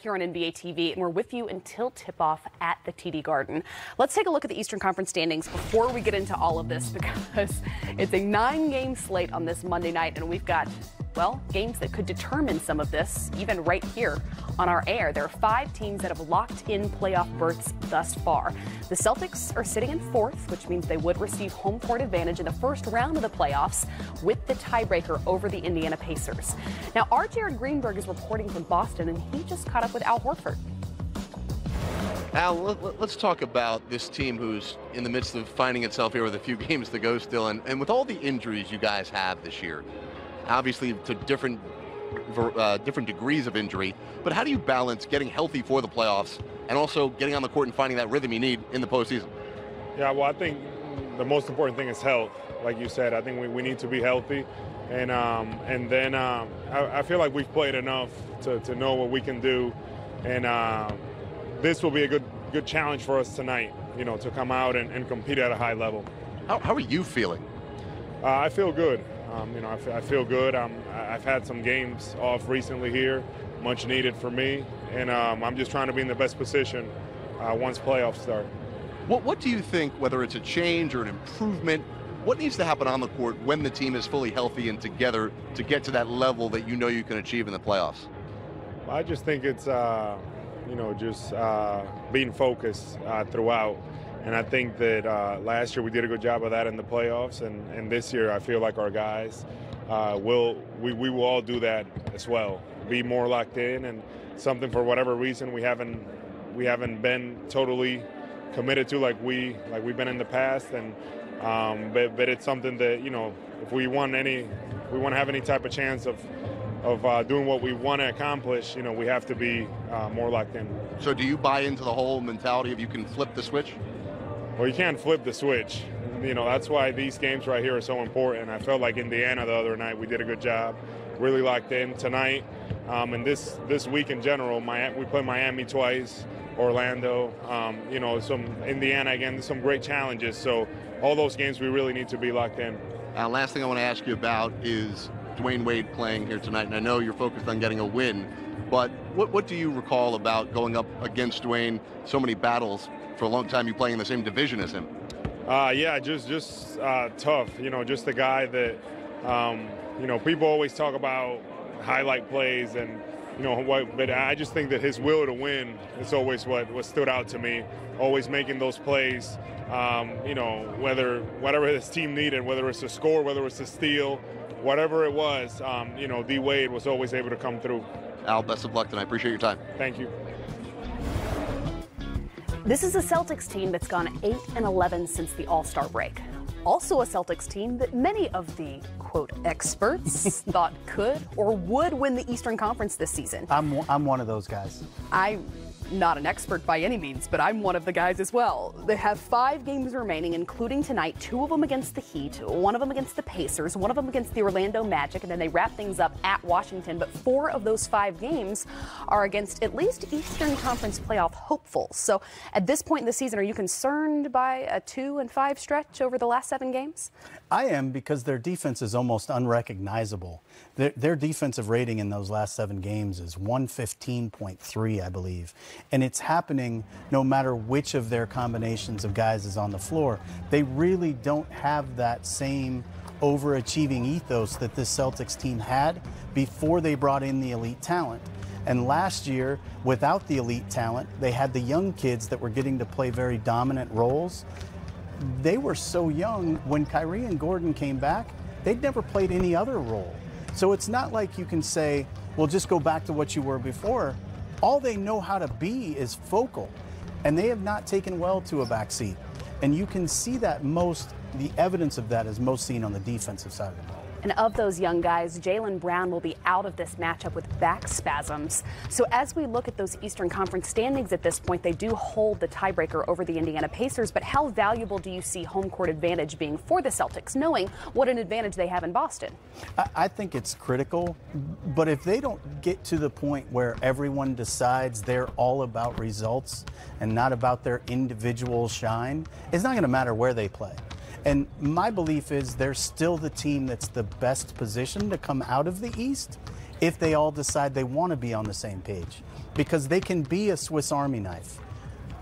here on NBA TV, and we're with you until tip-off at the TD Garden. Let's take a look at the Eastern Conference standings before we get into all of this, because it's a 9-game slate on this Monday night, and we've got, well, games that could determine some of this, even right here on our air. There are 5 teams that have locked in playoff berths thus far. The Celtics are sitting in 4th, which means they would receive home court advantage in the first round of the playoffs with the tiebreaker over the Indiana Pacers. Now, our Jared Greenberg is reporting from Boston, and he just caught up with Al Horford. Al, let's talk about this team who's in the midst of finding itself here with a few games to go still, and with all the injuries you guys have this year, obviously to different degrees of injury, but how do you balance getting healthy for the playoffs and also getting on the court and finding that rhythm you need in the postseason? Yeah, well, I think the most important thing is health. Like you said, I think we need to be healthy, and then I feel like we've played enough to know what we can do, and this will be a good challenge for us tonight, you know, to come out and compete at a high level. How are you feeling? I feel good. You know, I feel good. I've had some games off recently here, much needed for me, and I'm just trying to be in the best position once playoffs start. What do you think, whether it's a change or an improvement, what needs to happen on the court when the team is fully healthy and together to get to that level that you know you can achieve in the playoffs? I just think it's, you know, just being focused throughout. And I think that last year we did a good job of that in the playoffs, and this year I feel like our guys we will all do that as well. Be more locked in, and something for whatever reason we haven't been totally committed to like we've been in the past, and but it's something that, you know, if we want to have any type of chance of doing what we want to accomplish, you know, we have to be more locked in. So do you buy into the whole mentality of you can flip the switch? Well, you can't flip the switch. You know, that's why these games right here are so important. I felt like Indiana the other night, we did a good job, really locked in. Tonight, and this week in general, we played Miami twice, Orlando, you know, some Indiana again, some great challenges. So all those games we really need to be locked in. Last thing I want to ask you about is Dwayne Wade playing here tonight, and I know you're focused on getting a win, but what do you recall about going up against Dwayne? So many battles. For a long time, you playing in the same division as him. Yeah, just tough. You know, just a guy that, you know, people always talk about highlight plays and, you know, but I just think that his will to win is always what stood out to me. Always making those plays, you know, whatever his team needed, whether it's a score, whether it's a steal, whatever it was, you know, D. Wade was always able to come through. Al, best of luck tonight. Appreciate your time. Thank you. This is a Celtics team that's gone 8-11 since the All-Star break. Also a Celtics team that many of the, quote, experts thought could or would win the Eastern Conference this season. I'm one of those guys. I'm not an expert by any means, but I'm one of the guys as well. They have 5 games remaining, including tonight, 2 of them against the Heat, 1 of them against the Pacers, 1 of them against the Orlando Magic, and then they wrap things up at Washington. But 4 of those 5 games are against at least Eastern Conference playoff hopefuls. So at this point in the season, are you concerned by a 2-5 stretch over the last 7 games? I am, because their defense is almost unrecognizable. Their defensive rating in those last 7 games is 115.3, I believe. And it's happening no matter which of their combinations of guys is on the floor. They really don't have that same overachieving ethos that this Celtics team had before they brought in the elite talent. And last year, without the elite talent, they had the young kids that were getting to play very dominant roles. They were so young. When Kyrie and Gordon came back, they'd never played any other role. So it's not like you can say, well, just go back to what you were before. All they know how to be is focal, and they have not taken well to a backseat. And you can see that the evidence of that is most seen on the defensive side of the ball. And of those young guys, Jaylen Brown will be out of this matchup with back spasms. So as we look at those Eastern Conference standings at this point, they do hold the tiebreaker over the Indiana Pacers. But how valuable do you see home court advantage being for the Celtics, knowing what an advantage they have in Boston? I think it's critical, but if they don't get to the point where everyone decides they're all about results and not about their individual shine, it's not going to matter where they play. And my belief is they're still the team that's the best positioned to come out of the East. if they all decide they want to be on the same page, because they can be a Swiss Army knife.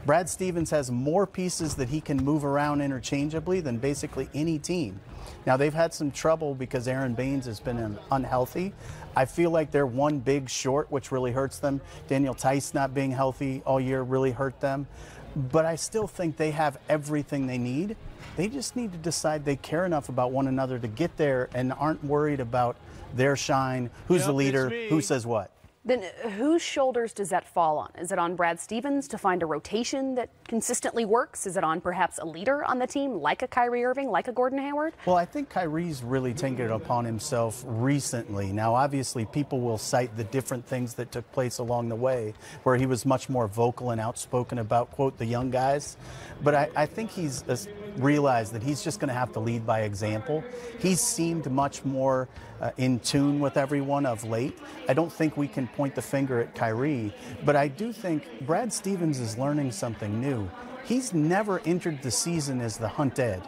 Brad Stevens has more pieces that he can move around interchangeably than basically any team. Now, they've had some trouble because Aaron Baines has been unhealthy. I feel like they're one big short, which really hurts them. Daniel Tice not being healthy all year really hurt them. But I still think they have everything they need. They just need to decide they care enough about one another to get there and aren't worried about their shine, who's the leader, who says what. Then whose shoulders does that fall on? Is it on Brad Stevens to find a rotation that consistently works? Is it on perhaps a leader on the team like a Kyrie Irving, like a Gordon Hayward? Well, I think Kyrie's really taken it upon himself recently. Now, obviously, people will cite the different things that took place along the way where he was much more vocal and outspoken about, quote, the young guys. But I think he's realized that he's just going to have to lead by example. He's seemed much more in tune with everyone of late. I don't think we can point the finger at Kyrie, but I do think Brad Stevens is learning something new. He's never entered the season as the hunt Ed.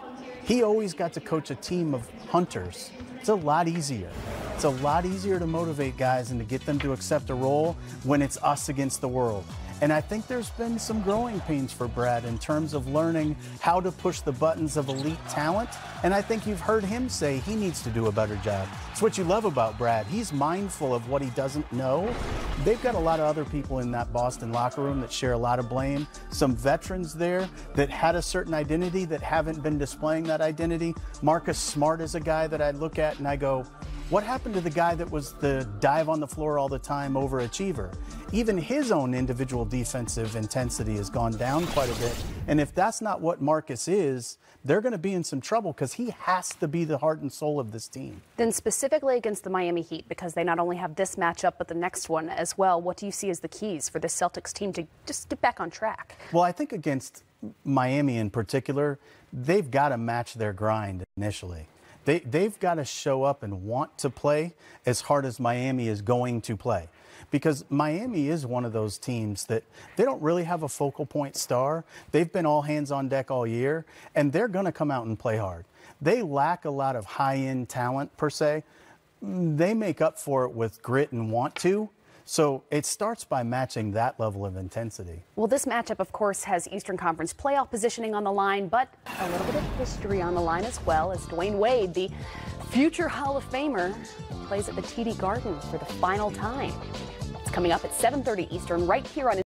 He always got to coach a team of hunters. It's a lot easier. It's a lot easier to motivate guys and to get them to accept a role when it's us against the world. And I think there's been some growing pains for Brad in terms of learning how to push the buttons of elite talent. And I think you've heard him say he needs to do a better job. It's what you love about Brad. He's mindful of what he doesn't know. They've got a lot of other people in that Boston locker room that share a lot of blame. Some veterans there that had a certain identity that haven't been displaying that identity. Marcus Smart is a guy that I look at and I go, what happened to the guy that was the dive on the floor all the time overachiever? Even his own individual defensive intensity has gone down quite a bit. And if that's not what Marcus is, they're going to be in some trouble because he has to be the heart and soul of this team. Then specifically against the Miami Heat, because they not only have this matchup but the next one as well, what do you see as the keys for this Celtics team to just get back on track? Well, I think against Miami in particular, they've got to match their grind initially. They've got to show up and want to play as hard as Miami is going to play. Because Miami is one of those teams that they don't really have a focal point star. They've been all hands on deck all year, and they're going to come out and play hard. They lack a lot of high-end talent, per se. They make up for it with grit and want to. So it starts by matching that level of intensity. Well, this matchup, of course, has Eastern Conference playoff positioning on the line, but a little bit of history on the line as well, as Dwayne Wade, the future Hall of Famer, plays at the TD Garden for the final time. It's coming up at 7:30 Eastern right here on